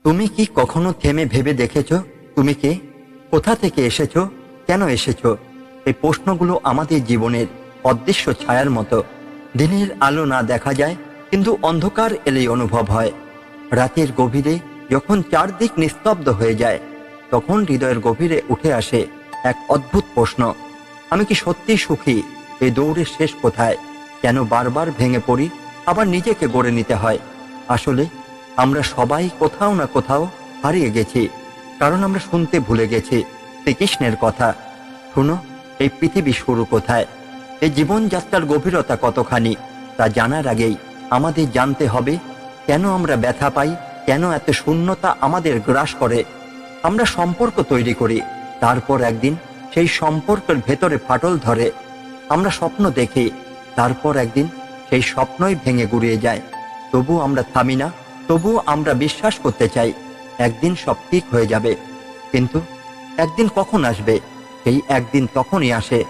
তুমি কি কখনো থেমে ভেবে দেখেছ তুমি কে, কোথা থেকে এসেছো, কেন এসেছো? এই প্রশ্নগুলো আমাদের জীবনের অদৃশ্য ছায়ার মতো। দিনের আলো না দেখা যায়, কিন্তু অন্ধকার এলেই অনুভব হয়। রাতের গভীরে যখন চারদিক নিস্তব্ধ হয়ে যায়, তখন হৃদয়ের গভীরে উঠে আসে এক অদ্ভুত প্রশ্ন: আমি কি সত্যি সুখী? এই দৌড়ের শেষ কোথায়? কেন বারবার ভেঙে পড়ি, আবার নিজেকে গড়ে নিতে হয়? আসলে আমরা সবাই কোথাও না কোথাও হারিয়ে গেছি, কারণ আমরা শুনতে ভুলে গেছি শ্রীকৃষ্ণের কথা। শুনো, এই পৃথিবী শুরু কোথায়, এই জীবনযাত্রার গভীরতা কতখানি, তা জানার আগেই আমাদের জানতে হবে কেন আমরা ব্যথা পাই, কেন এত শূন্যতা আমাদের গ্রাস করে। আমরা সম্পর্ক তৈরি করি, তারপর একদিন সেই সম্পর্কের ভেতরে ফাটল ধরে। আমরা স্বপ্ন দেখি, তারপর একদিন সেই স্বপ্নই ভেঙে গুড়িয়ে যায়। তবু আমরা থামি না, তবু আমরা বিশ্বাস করতে চাই একদিন সব ঠিক হয়ে যাবে। কিন্তু একদিন কখন আসবে? সেই একদিন তখনই আসে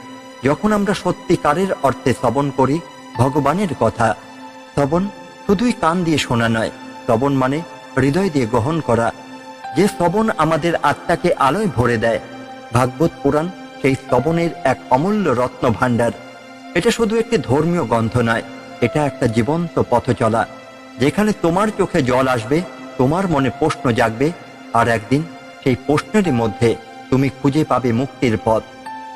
যখন আমরা সত্যিকারের অর্থে শ্রবণ করি ভগবানের কথা। শ্রবণ শুধুই কান দিয়ে শোনা নয়, শ্রবণ মানে হৃদয় দিয়ে গ্রহণ করা। যে শ্রবণ আমাদের আত্মাকে আলোয় ভরে দেয়। ভাগবত পুরাণ সেই শ্রবণের এক অমূল্য রত্ন ভাণ্ডার। এটা শুধু একটি ধর্মীয় গ্রন্থ নয়, এটা একটা জীবন্ত পথ চলা, যেখানে তোমার চোখে জল আসবে, তোমার মনে প্রশ্ন জাগবে, আর একদিন সেই প্রশ্নেরই মধ্যে তুমি খুঁজে পাবে মুক্তির পথ।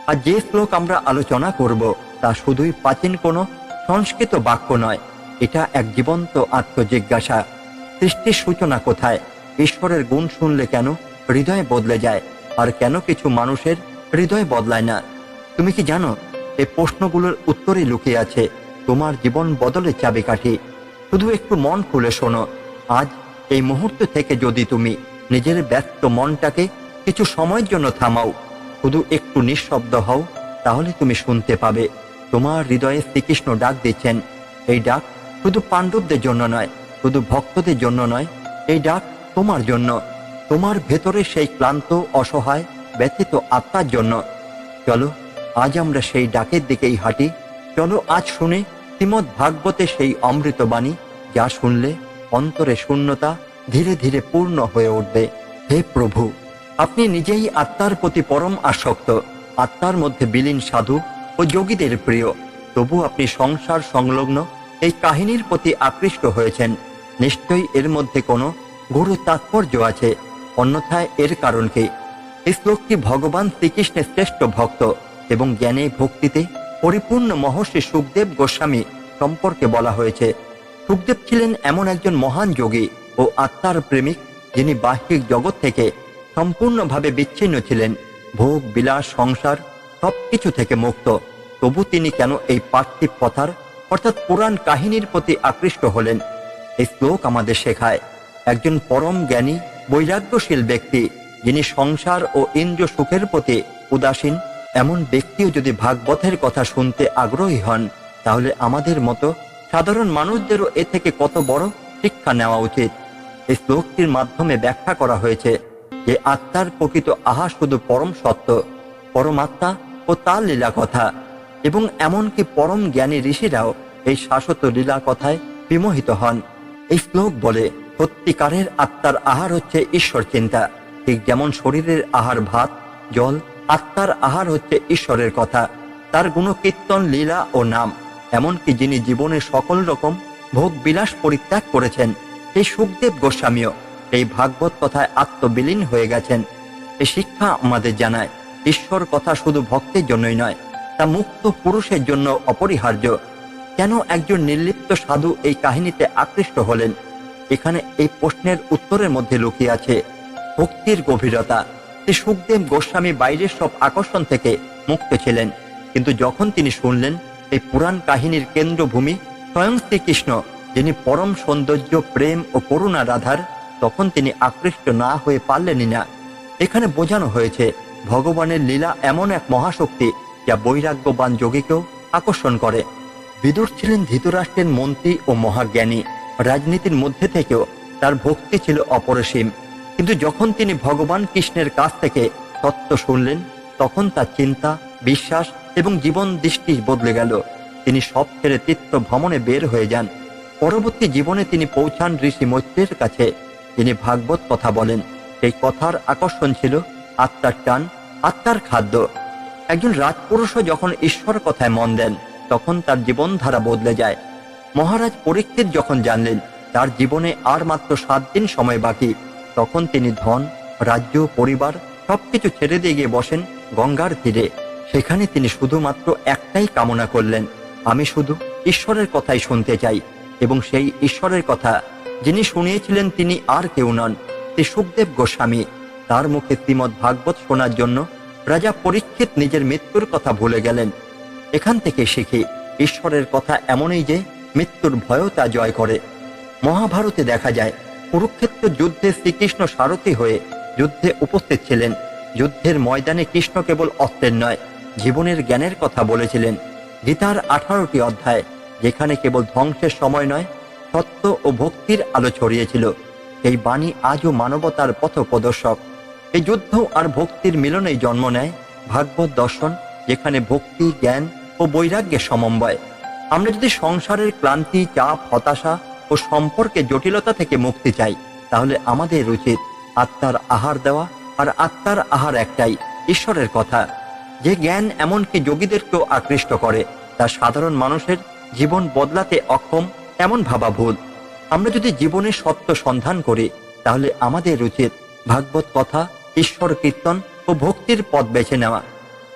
আর যে শ্লোক আমরা আলোচনা করব, তা শুধুই প্রাচীন কোনো সংস্কৃত বাক্য নয়, এটা এক জীবন্ত আত্মজিজ্ঞাসা। সৃষ্টির সূচনা কোথায়? ঈশ্বরের গুণ শুনলে কেন হৃদয় বদলে যায়, আর কেন কিছু মানুষের হৃদয় বদলায় না? তুমি কি জানো, এই প্রশ্নগুলোর উত্তরে লুকিয়ে আছে তোমার জীবন বদলের চাবিকাঠি। শুধু একটু মন খুলে শোনো। আজ এই মুহূর্ত থেকে যদি তুমি নিজের ব্যস্ত মনটাকে কিছু সময়ের জন্য থামাও, শুধু একটু নিঃশব্দ হও, তাহলে তুমি শুনতে পাবে তোমার হৃদয়ে শ্রীকৃষ্ণ ডাক দিচ্ছেন। এই ডাক শুধু পাণ্ডবদের জন্য নয়, শুধু ভক্তদের জন্য নয়, এই ডাক তোমার জন্য, তোমার ভেতরে সেই ক্লান্ত, অসহায়, ব্যথিত আত্মার জন্য। চলো আজ আমরা সেই ডাকের দিকেই হাঁটি। চলো আজ শুনে শ্রীমদ্ ভাগবতে সেই অমৃতবাণী, যা শুনলে অন্তরে শূন্যতা ধীরে ধীরে পূর্ণ হয়ে উঠবে। হে প্রভু, আপনি নিজেই আত্মার প্রতি পরম আসক্ত, আত্মার মধ্যে বিলীন সাধু ও যোগীদের প্রিয়। তবু আপনি সংসার সংলগ্ন এই কাহিনীর প্রতি আকৃষ্ট হয়েছেন। নিশ্চয়ই এর মধ্যে কোনো গুরু তাৎপর্য আছে, অন্যথায় এর কারণ কি? এই শ্লোকটি ভগবান শ্রীকৃষ্ণের শ্রেষ্ঠ ভক্ত এবং জ্ঞানে ভক্তিতে পরিপূর্ণ মহর্ষি সুখদেব গোস্বামী সম্পর্কে বলা হয়েছে। সুখদেব ছিলেন এমন একজন মহান যোগী ও আত্মার প্রেমিক, যিনি বাহ্যিক জগৎ থেকে সম্পূর্ণভাবে বিচ্ছিন্ন ছিলেন, ভোগ বিলাস সংসার সবকিছু থেকে মুক্ত। তবু তিনি কেন এই পার্থিব কথার অর্থাৎ পুরাণ কাহিনীর প্রতি আকৃষ্ট হলেন? এই শ্লোক আমাদের শেখায় একজন পরম জ্ঞানী বৈরাগ্যশীল ব্যক্তি, যিনি সংসার ও ইন্দ্রিয় সুখের প্রতি উদাসীন, এমন ব্যক্তিও যদি ভাগবতের কথা শুনতে আগ্রহী হন, তাহলে আমাদের মতো সাধারণ মানুষদেরও এ থেকে কত বড় শিক্ষা নেওয়া উচিত। এই শ্লোকটির মাধ্যমে ব্যাখ্যা করা হয়েছে যে আত্মার প্রকৃত আহা শুধু পরম সত্য, পরমাত্মা ও তার লীলা কথা, এবং এমনকি পরম জ্ঞানী ঋষিরাও এই শাশ্বত লীলা কথায় বিমোহিত হন। এই শ্লোক বলে সত্যিকারের আত্মার আহার হচ্ছে ঈশ্বর চিন্তা। ঠিক যেমন শরীরের আহার ভাত জল, আত্মার আহার হচ্ছে ঈশ্বরের কথা, তার গুণকীর্তন, লীলা ও নাম। এমনকি যিনি জীবনের সকল রকম ভোগ বিলাস পরিত্যাগ করেছেন, সেই সুখদেব গোস্বামীও এই ভাগবত কথায় আত্মবিলীন হয়ে গেছেন। এই শিক্ষা আমাদের জানায় ঈশ্বর কথা শুধু ভক্তের জন্যই নয়, তা মুক্ত পুরুষের জন্য অপরিহার্য। কেন একজন নির্লিপ্ত সাধু এই কাহিনীতে আকৃষ্ট হলেন? এখানে এই প্রশ্নের উত্তরের মধ্যে লুকিয়ে আছে ভক্তির গভীরতা। শ্রী সুখদেব গোস্বামী বাইরের সব আকর্ষণ থেকে মুক্ত ছিলেন, কিন্তু যখন তিনি শুনলেন এই পুরাণ কাহিনীর কেন্দ্রভূমি স্বয়ং শ্রীকৃষ্ণ, যিনি পরম সৌন্দর্য, প্রেম ও করুণার আধার, তখন তিনি আকৃষ্ট না হয়ে পারলেনই না। এখানে বোঝানো হয়েছে ভগবানের লীলা এমন এক মহাশক্তি, যা বৈরাগ্যবান যোগীকেও আকর্ষণ করে। বিদুর ছিলেন ধৃতরাষ্ট্রের মন্ত্রী ও মহাজ্ঞানী, রাজনীতির মধ্যে থেকেও তার ভক্তি ছিল অপরিসীম। কিন্তু যখন তিনি ভগবান কৃষ্ণের কাছ থেকে তত্ত্ব শুনলেন, তখন তার চিন্তা, বিশ্বাস এবং জীবন দৃষ্টি বদলে গেল। তিনি সব ছেড়ে তীর্থ ভ্রমণে বের হয়ে যান। পরবর্তী জীবনে তিনি পৌঁছান ঋষি মৈত্রের কাছে। তিনি ভাগবত কথা বলেন। এই কথার আকর্ষণ ছিল আত্মার টান, আত্মার খাদ্য। একজন রাজপুরুষও যখন ঈশ্বর কথায় মন দেন তখন তার জীবনধারা বদলে যায়। মহারাজ পরীক্ষিত যখন জানলেন তার জীবনে আর মাত্র 7 দিন সময় বাকি, তখন তিনি ধন, রাজ্য, পরিবার সবকিছু ছেড়ে দিয়ে গিয়ে বসেন গঙ্গার তীরে। সেখানে তিনি শুধুমাত্র একটাই কামনা করলেন, আমি শুধু ঈশ্বরের কথাই শুনতে চাই। এবং সেই ঈশ্বরের কথা যিনি শুনিয়েছিলেন তিনি আর কেউ নন, শ্রী সুখদেব গোস্বামী। তার মুখে শ্রীমদ্ ভাগবত শোনার জন্য রাজা পরীক্ষিত নিজের মৃত্যুর কথা ভুলে গেলেন। এখান থেকে শিখি ঈশ্বরের কথা এমনই যে মৃত্যুর ভয়ও তা জয় করে। মহাভারতে দেখা যায় কুরুক্ষেত্র যুদ্ধে শ্রীকৃষ্ণ সারথী হয়ে যুদ্ধে উপস্থিত ছিলেন। যুদ্ধের ময়দানে কৃষ্ণ কেবল অস্ত্রের নয়, জীবনের জ্ঞানের কথা বলেছিলেন। গীতার 18টি অধ্যায় যেখানে কেবল ধ্বংসের সময় নয়, সত্য ও ভক্তির আলো ছড়িয়েছিল। এই বাণী আজও মানবতার পথ প্রদর্শক। এই যুদ্ধ আর ভক্তির মিলনেই জন্ম নেয় ভাগবত দর্শন, যেখানে ভক্তি, জ্ঞান ও বৈরাগ্যের সমন্বয়। আমরা যদি সংসারের ক্লান্তি, চাপ, হতাশা ও সম্পর্কে জটিলতা থেকে মুক্তি চাই, তাহলে আমাদের উচিত আত্মার আহার দেওয়া। আর আত্মার আহার একটাই, ঈশ্বরের কথা। যে জ্ঞান এমনকি যোগীদেরকেও আকৃষ্ট করে, তা সাধারণ মানুষের জীবন বদলাতে অক্ষম এমন ভাবা ভুল। আমরা যদি জীবনে সত্য সন্ধান করি, তাহলে আমাদের উচিত ভাগবত কথা, ঈশ্বর কীর্তন ও ভক্তির পথ বেছে নেওয়া।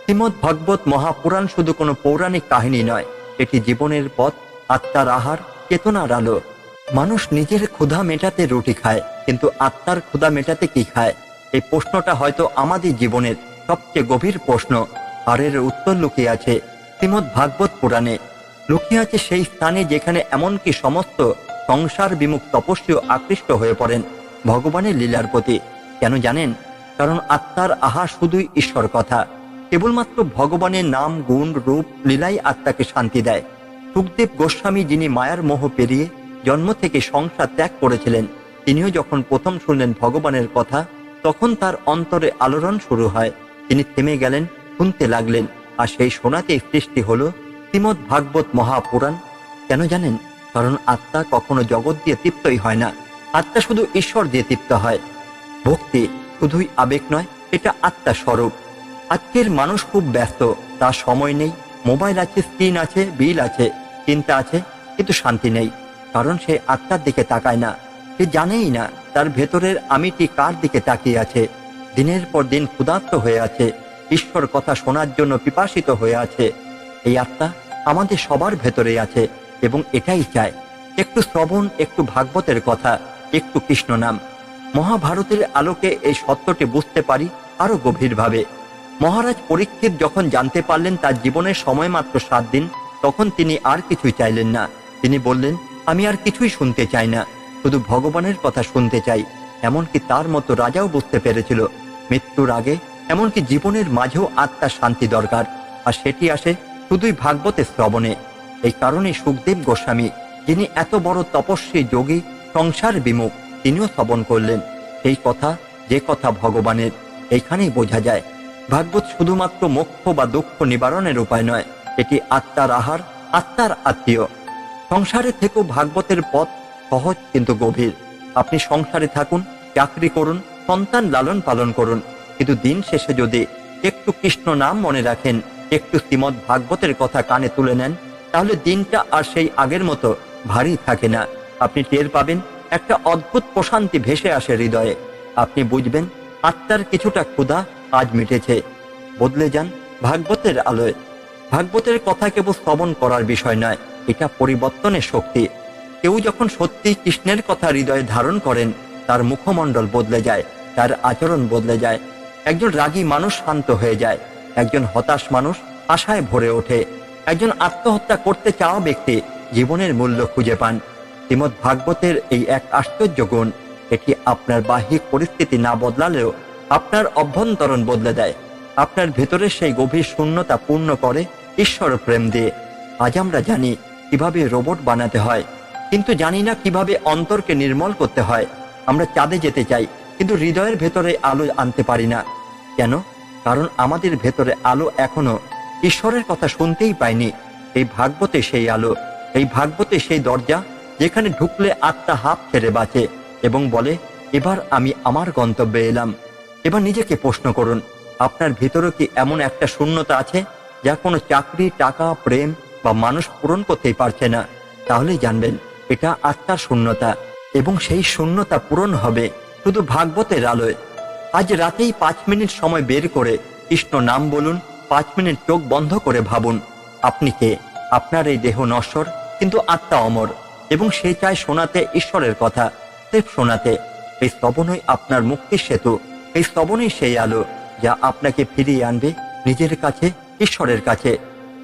শ্রীমদ্ ভাগবত মহাপুরাণ শুধু কোনো পৌরাণিক কাহিনী নয়, এটি জীবনের পথ, আত্মার আহার, চেতনার আলো। মানুষ নিজের ক্ষুধা মেটাতে রুটি খায়, কিন্তু আত্মার ক্ষুধা মেটাতে কি খায়? এই প্রশ্নটা হয়তো আমাদের জীবনের সবচেয়ে গভীর প্রশ্ন। আর এর উত্তর লুকিয়ে আছে শ্রীমদ্ ভাগবত পুরাণে। লুকিয়ে আছে সেই স্থানে যেখানে এমনকি সমস্ত সংসার বিমুখ তপস্বীও আকৃষ্ট হয়ে পড়েন ভগবানের লীলার প্রতি। কেন জানেন? কারণ আত্মার আহার শুধুই ঈশ্বর কথা। কেবলমাত্র ভগবানের নাম, গুণ, রূপ, লীলাই আত্মাকে শান্তি দেয়। সুখদেব গোস্বামী, যিনি মায়ার মোহ পেরিয়ে জন্ম থেকে সংসার ত্যাগ করেছিলেন, তিনিও যখন প্রথম শুনলেন ভগবানের কথা, তখন তার অন্তরে আলোড়ন শুরু হয়। তিনি থেমে গেলেন, শুনতে লাগলেন। আর সেই শোনাতেই সৃষ্টি হলো শ্রীমদ্ ভাগবত মহাপুরাণ। কেন জানেন? কারণ আত্মা কখনো জগৎ দিয়ে তৃপ্তই হয় না, আত্মা শুধু ঈশ্বর দিয়ে তৃপ্ত হয়। ভক্তি শুধুই আবেগ নয়, এটা আত্মার স্বরূপ। আজকের মানুষ খুব ব্যস্ত, তার সময় নেই। মোবাইল আছে, স্ক্রিন আছে, বিল আছে, চিন্তা আছে, কিন্তু শান্তি নেই। কারণ সে আত্মার দিকে তাকায় না। সে জানেই না তার ভেতরের আমিটি কার দিকে তাকিয়ে আছে। দিনের পর দিন ক্ষুধার্ত হয়ে আছে, ঈশ্বর কথা শোনার জন্য পিপাসিত হয়ে আছে। এই আত্মা আমাদের সবার ভেতরে আছে এবং এটাই চায় একটু শ্রবণ, একটু ভাগবতের কথা, একটু কৃষ্ণ নাম। মহাভারতের আলোকে এই সত্যটি বুঝতে পারি আরো গভীরভাবে। মহারাজ পরীক্ষিত যখন জানতে পারলেন তার জীবনের সময় মাত্র 7 দিন, তখন তিনি আর কিছুই চাইলেন না। তিনি বললেন, আমি আর কিছুই শুনতে চাই না, শুধু ভগবানের কথা শুনতে চাই। এমনকি তার মতো রাজাও বুঝতে পেরেছিল মৃত্যুর আগে এমনকি জীবনের মাঝেও আত্মার শান্তি দরকার, আর সেটি আসে শুধুই ভাগবতের শ্রবণে। এই কারণে সুখদেব গোস্বামী, যিনি এত বড় তপস্বী, যোগী, সংসার বিমুখ, তিনিও শ্রবণ করলেন সেই কথা, যে কথা ভগবানের। এইখানেই বোঝা যায় ভাগবত শুধুমাত্র মোক্ষ বা দুঃখ নিবারণের উপায় নয়, এটি আত্মার আহার, আত্মার আত্মীয়। সংসারে থেকেও ভাগবতের পথ সহজ কিন্তু গভীর। আপনি সংসারে থাকুন, চাকরি করুন, সন্তান লালন পালন করুন, কিন্তু দিন শেষে যদি একটু কৃষ্ণ নাম মনে রাখেন, একটু শ্রীমদ্ ভাগবতের কথা কানে তুলে নেন, তাহলে দিনটা আর সেই আগের মতো ভারী থাকে না। আপনি টের পাবেন একটা অদ্ভুত প্রশান্তি ভেসে আসে হৃদয়ে। আপনি বুঝবেন আত্মার কিছুটা ক্ষুধা আজ মিটেছে। বদলে যান ভাগবতের আলোয়। ভাগবতের কথা কেবল শ্রবণ করার বিষয় নয়, এটা পরিবর্তনের শক্তি। কেউ যখন সত্যি কৃষ্ণের কথা হৃদয়ে ধারণ করেন, তার মুখমণ্ডল বদলে যায়, তার আচরণ বদলে যায়। একজন রাগী মানুষ শান্ত হয়ে যায়, একজন হতাশ মানুষ আশায় ভরে ওঠে, একজন আত্মহত্যা করতে চাওয়া ব্যক্তি জীবনের মূল্য খুঁজে পান। শ্রীমদ্ ভাগবতের এই এক আশ্চর্য গুণ, এটি আপনার বাহ্যিক পরিস্থিতি না বদলালেও আপনার অভ্যন্তরণ বদলে দেয়। আপনার ভেতরে সেই গভীর শূন্যতা পূর্ণ করে ঈশ্বর প্রেম দিয়ে। আজ আমরা জানি কিভাবে রোবট বানাতে হয়, কিন্তু জানি না কিভাবে অন্তরকে নির্মল করতে হয়। আমরা চাঁদে যেতে চাই, কিন্তু হৃদয়ের ভেতরে আলো আনতে পারি না। কেন? কারণ আমাদের ভেতরে আলো এখনো ঈশ্বরের কথা শুনতেই পাইনি। এই ভাগবতে সেই আলো, এই ভাগবতে সেই দরজা, যেখানে ঢুকলে আত্মা হাঁপ ছেড়ে বাঁচে এবং বলে, এবার আমি আমার গন্তব্যে এলাম। এবার নিজেকে প্রশ্ন করুন, আপনার ভিতরে কি এমন একটা শূন্যতা আছে যা কোনো চাকরি, টাকা, প্রেম বা মানুষ পূরণ করতেই পারছে না? তাহলেই জানবেন এটা আত্মার শূন্যতা, এবং সেই শূন্যতা পূরণ হবে শুধু ভাগবতের আলোয়। আজ রাতেই 5 মিনিট সময় বের করে কৃষ্ণ নাম বলুন। 5 মিনিট চোখ বন্ধ করে ভাবুন, আপনি কে? আপনার এই দেহ নশ্বর, কিন্তু আত্মা অমর, এবং সে চায় শোনাতে ঈশ্বরের কথা, স্রেফ শোনাতে। এই শ্রবণই আপনার মুক্তির সেতু। এই শ্রবণই সেই আলো যা আপনাকে ফিরিয়ে আনবে নিজের কাছে, ঈশ্বরের কাছে।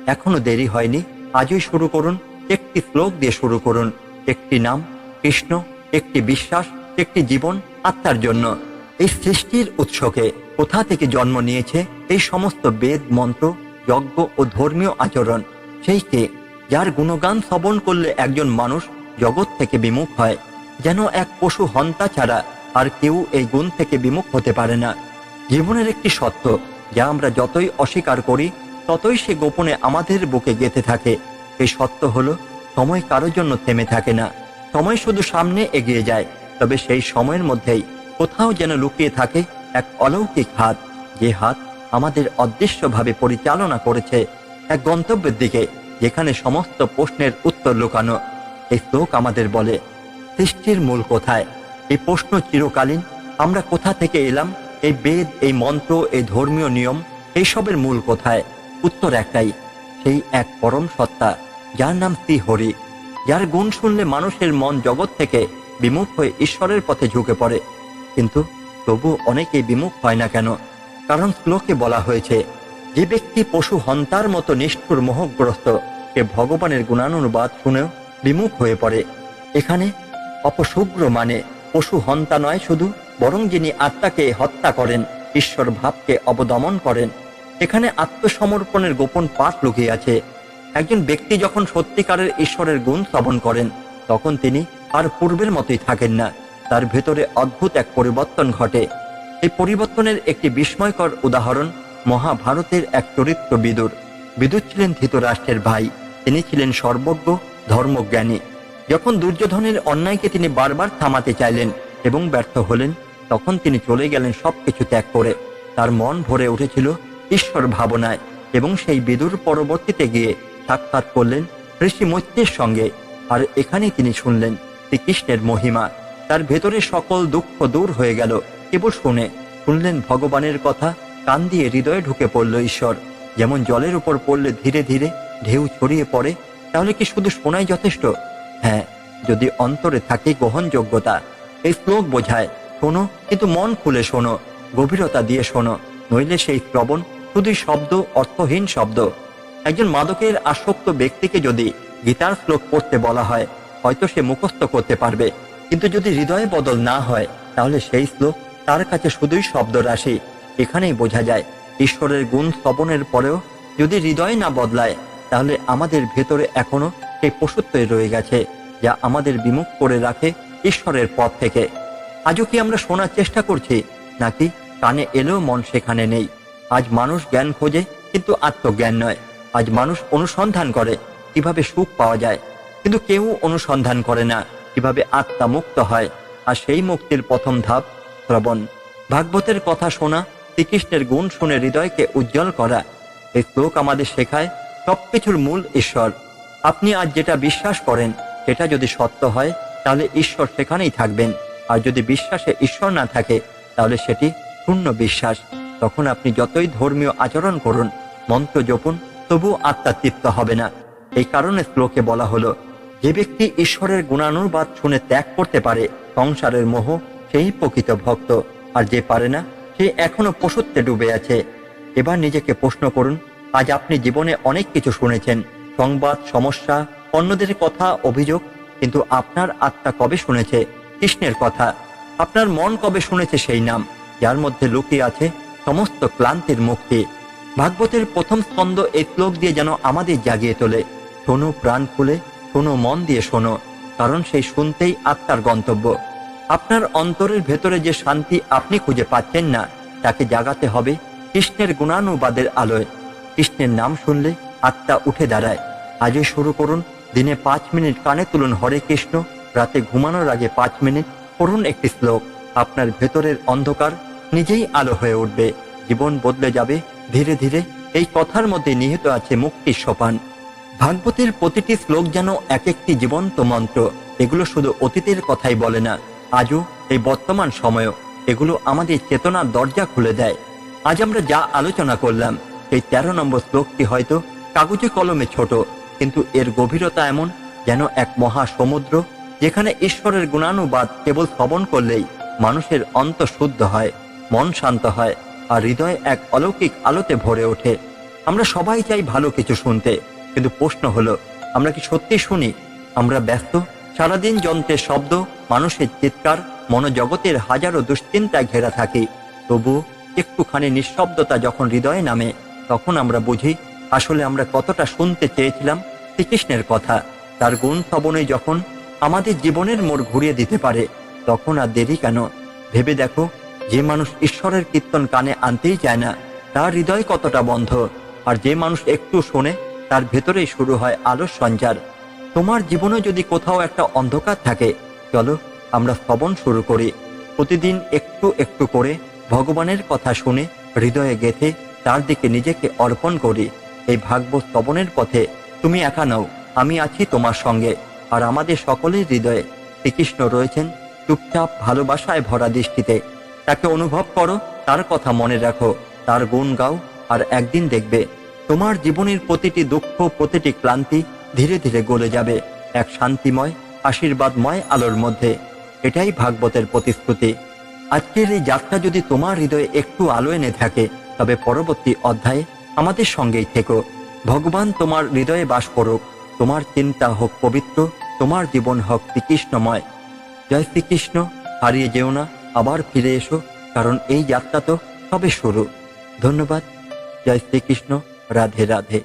এখনো দেরি হয়নি, আজই শুরু করুন। একটি শ্লোক দিয়ে শুরু করুন, একটি নাম, কৃষ্ণ, একটি বিশ্বাস, একটি জীবন আত্মার জন্য। এই সৃষ্টির উৎসকে কোথা থেকে জন্ম নিয়েছে এই সমস্ত বেদ, মন্ত্র, যজ্ঞ ও ধর্মীয় আচরণ? সেই কে যার গুণগান শ্রবণ করলে একজন মানুষ জগৎ থেকে বিমুখ হয়? যেন এক পশু হন্তা ছাড়া আর কেউ এই গুণ থেকে বিমুখ হতে পারে না। জীবনের একটি সত্য যা আমরা যতই অস্বীকার করি ততই সে গোপনে আমাদের বুকে গেঁথে থাকে। এই সত্য হলো, সময় কারোর জন্য থেমে থাকে না। সময় শুধু সামনে এগিয়ে যায়, তবে সেই সময়ের মধ্যেই কোথাও যেন লুকিয়ে থাকে এক অলৌকিক হাত, যে হাত আমাদের অদৃশ্যভাবে পরিচালনা করেছে এক গন্তব্যের দিকে, যেখানে সমস্ত প্রশ্নের উত্তর লুকানো। এই শ্লোক আমাদের বলে, সৃষ্টির মূল কোথায়? এই প্রশ্ন চিরকালীন। আমরা কোথা থেকে এলাম? এই বেদ, এই মন্ত্র, এই ধর্মীয় নিয়ম, এইসবের মূল কোথায়? উত্তর একটাই, সেই এক পরম সত্তা যার নাম শ্রী হরি, যার গুণ শুনলে মানুষের মন জগৎ থেকে বিমুখ হয়ে ঈশ্বরের পথে ঝুঁকে পড়ে। কিন্তু তবু অনেকেই বিমুখ হয় না কেন? কারণ শ্লোকে বলা হয়েছে, যে ব্যক্তি পশু হন্তার মতো নিষ্ঠুর মোহগ্রস্ত, সে ভগবানের গুণানুবাদ শুনেও বিমুখ হয়ে পড়ে। এখানে অপশুগ্র মানে পশু হন্তা নয় শুধু, বরং যিনি আত্মাকে হত্যা করেন, ঈশ্বর ভাবকে অবদমন করেন। এখানে আত্মসমর্পণের গোপন পাঠ লুকিয়ে আছে। একজন ব্যক্তি যখন সত্যিকারের ঈশ্বরের গুণ শ্রবণ করেন, তখন তিনি আর পূর্বের মতোই থাকেন না। তার ভেতরে অদ্ভুত এক পরিবর্তন ঘটে। এই পরিবর্তনের একটি বিস্ময়কর উদাহরণ মহাভারতের এক চরিত্র বিদুর। বিদুর ছিলেন ধৃতরাষ্ট্রের ভাই। তিনি ছিলেন সর্বজ্ঞ, ধর্মজ্ঞানী। যখন দুর্যোধনের অন্যায়কে তিনি বারবার থামাতে চাইলেন এবং ব্যর্থ হলেন, তখন তিনি চলে গেলেন সবকিছু ত্যাগ করে। তার মন ভরে উঠেছিল ঈশ্বর ভাবনায়, এবং সেই বিদুর পরবর্তীতে গিয়ে সাক্ষাৎ করলেন ঋষি মৈত্রের সঙ্গে। আর এখানেই তিনি শুনলেন শ্রীকৃষ্ণের মহিমা। তার ভেতরে সকল দুঃখ দূর হয়ে গেল কেবল শুনলেন ভগবানের কথা। কান দিয়ে হৃদয়ে ঢুকে পড়ল ঈশ্বর। যেমন জলের উপর পড়লে ধীরে ধীরে ঢেউ ছড়িয়ে পড়ে, তাহলে কি শুধু শোনাই যথেষ্ট? হ্যাঁ, যদি অন্তরে থাকে গ্রহণযোগ্যতা। এই শ্লোক বোঝায়, শোনো, কিন্তু মন খুলে শোনো, গভীরতা দিয়ে শোনো, নইলে সেই শ্রবণ শুধুই শব্দ, অর্থহীন শব্দ। একজন মাদকের আসক্ত ব্যক্তিকে যদি গীতার শ্লোক পড়তে বলা হয়, হয়তো সে মুখস্থ করতে পারবে, কিন্তু যদি হৃদয়ে বদল না হয়, তাহলে সেই শ্লোক তার কাছে শুধুই শব্দ রাশি। এখানেই বোঝা যায়, ঈশ্বরের গুণ শ্রবণের পরেও যদি হৃদয় না বদলায়, তাহলে আমাদের ভেতরে এখনো সেই পশুত্বই রয়ে গেছে, যা আমাদের বিমুখ করে রাখে ঈশ্বরের পথ থেকে। আজও কি আমরা শোনার চেষ্টা করছি, নাকি কানে এলেও মন সেখানে নেই? আজ মানুষ জ্ঞান খোঁজে, কিন্তু আত্মজ্ঞান নয়। আজ মানুষ অনুসন্ধান করে কিভাবে সুখ পাওয়া যায়, কিন্তু কেউ অনুসন্ধান করে না কিভাবে আত্মা মুক্ত হয়। আর সেই মুক্তির প্রথম ধাপ শ্রবণ, ভাগবতের কথা শোনা, শ্রীকৃষ্ণের গুণ শুনে হৃদয়কে উজ্জ্বল করা। এই শ্লোক আমাদের শেখায়, সবকিছুর মূল ঈশ্বর। আপনি আজ যেটা বিশ্বাস করেন সেটা যদি সত্য হয়, তাহলে ঈশ্বর সেখানেই থাকবেন। আর যদি বিশ্বাসে ঈশ্বর না থাকে, তাহলে সেটি শূন্য বিশ্বাস। তখন আপনি যতই ধর্মীয় আচরণ করুন, মন্ত্র জপুন, তবু আত্মা তৃপ্ত হবে না। এই কারণে শ্লোকে বলা হলো, যে ব্যক্তি ঈশ্বরের গুণানুবাদ শুনে ত্যাগ করতে পারে সংসারের মোহ, সেই প্রকৃত ভক্ত। আর যে পারে না, সে এখনো পশুত্বে ডুবে আছে। এবার নিজেকে প্রশ্ন করুন, আজ আপনি জীবনে অনেক কিছু শুনেছেন, সংবাদ, সমস্যা, অন্যদের কথা, অভিযোগ, কিন্তু আপনার আত্মা কবে শুনেছে কৃষ্ণের কথা? আপনার মন কবে শুনেছে সেই নাম, যার মধ্যে লুকিয়ে আছে সমস্ত ক্লান্তির মুক্তি? ভাগবতের প্রথম স্কন্ধ এই শ্লোক দিয়ে যেন আমাদের জাগিয়ে তোলে, শোনো প্রাণ খুলে, শোনো মন দিয়ে শোনো, কারণ সেই শুনতেই আত্মার গন্তব্য। আপনার অন্তরের ভেতরে যে শান্তি আপনি খুঁজে পাচ্ছেন না, তাকে জাগাতে হবে কৃষ্ণের গুণানুবাদের আলোয়। কৃষ্ণের নাম শুনলে আত্মা উঠে দাঁড়ায়। আজই শুরু করুন। দিনে 5 মিনিট কানে তুলুন হরে কৃষ্ণ। রাতে ঘুমানোর আগে 5 মিনিট পড়ুন একটি শ্লোক। আপনার ভেতরের অন্ধকার নিজেই আলো হয়ে উঠবে, জীবন বদলে যাবে ধীরে ধীরে। এই কথার মধ্যে নিহিত আছে মুক্তির সোপান। ভাগবতের প্রতিটি শ্লোক যেন এক একটি জীবন্ত মন্ত্র। এগুলো শুধু অতীতের কথাই বলে না, আজও এই বর্তমান সময়ও এগুলো আমাদের চেতনার দরজা খুলে দেয়। আজ আমরা যা আলোচনা করলাম, এই 13 নম্বর শ্লোকটি হয়তো কাগজে কলমে ছোট, কিন্তু এর গভীরতা এমন যেন এক মহা সমুদ্র, যেখানে ঈশ্বরের গুণানুবাদ কেবল শ্রবণ করলেই মানুষের অন্তর শুদ্ধ হয়, মন শান্ত হয়, আর হৃদয় এক অলৌকিক আলোতে ভরে ওঠে। আমরা সবাই চাই ভালো কিছু শুনতে, কিন্তু প্রশ্ন হলো, আমরা কি সত্যি শুনি? আমরা ব্যস্ত, সারাদিন যন্ত্রের শব্দ, মানুষের চিৎকার, মনোজগতের হাজারো দুশ্চিন্তায় ঘেরা থাকি। তবু একটুখানি নিঃশব্দতা যখন হৃদয়ে নামে, তখন আমরা বুঝি আসলে আমরা কতটা শুনতে চেয়েছিলাম শ্রীকৃষ্ণের কথা। তার গুণ শ্রবণে যখন আমাদের জীবনের মোড় ঘুরিয়ে দিতে পারে, তখন আর দেরি কেন? ভেবে দেখো, যে মানুষ ঈশ্বরের কীর্তন কানে আনতেই চায় না, তার হৃদয় কতটা বন্ধ। আর যে মানুষ একটু শোনে, তার ভেতরেই শুরু হয় আলোর সঞ্চার। তোমার জীবনে যদি কোথাও একটা অন্ধকার থাকে, চলো আমরা শ্রবণ শুরু করি। প্রতিদিন একটু একটু করে ভগবানের কথা শুনে হৃদয়ে গেঁথে তার দিকে নিজেকে অর্পণ করি। এই ভাগবত শ্রবণের পথে তুমি একা নও, আমি আছি তোমার সঙ্গে। আর আমাদের সকলের হৃদয়ে শ্রীকৃষ্ণ রয়েছেন, চুপচাপ ভালোবাসায় ভরা দৃষ্টিতে। তাকে অনুভব করো, তার কথা মনে রাখো, তার গুণ গাও, আর একদিন দেখবে তোমার জীবনের প্রতিটি দুঃখ, প্রতিটি ক্লান্তি ধীরে ধীরে গলে যাবে এক শান্তিময়, আশীর্বাদময় আলোর মধ্যে। এটাই ভাগবতের প্রতিশ্রুতি। আজকের এই যাত্রা যদি তোমার হৃদয়ে একটু আলো এনে থাকে, তবে পরবর্তী অধ্যায়ে আমাদের সঙ্গেই থেকো। ভগবান তোমার হৃদয়ে বাস করুক, তোমার চিন্তা হোক পবিত্র, তোমার জীবন হোক শ্রীকৃষ্ণময়। জয় শ্রীকৃষ্ণ। হারিয়ে যেও না, আবার ফিরে এসো, কারণ এই যাত্রা তো সবে শুরু। ধন্যবাদ। জয় শ্রীকৃষ্ণ। রাধে রাধে।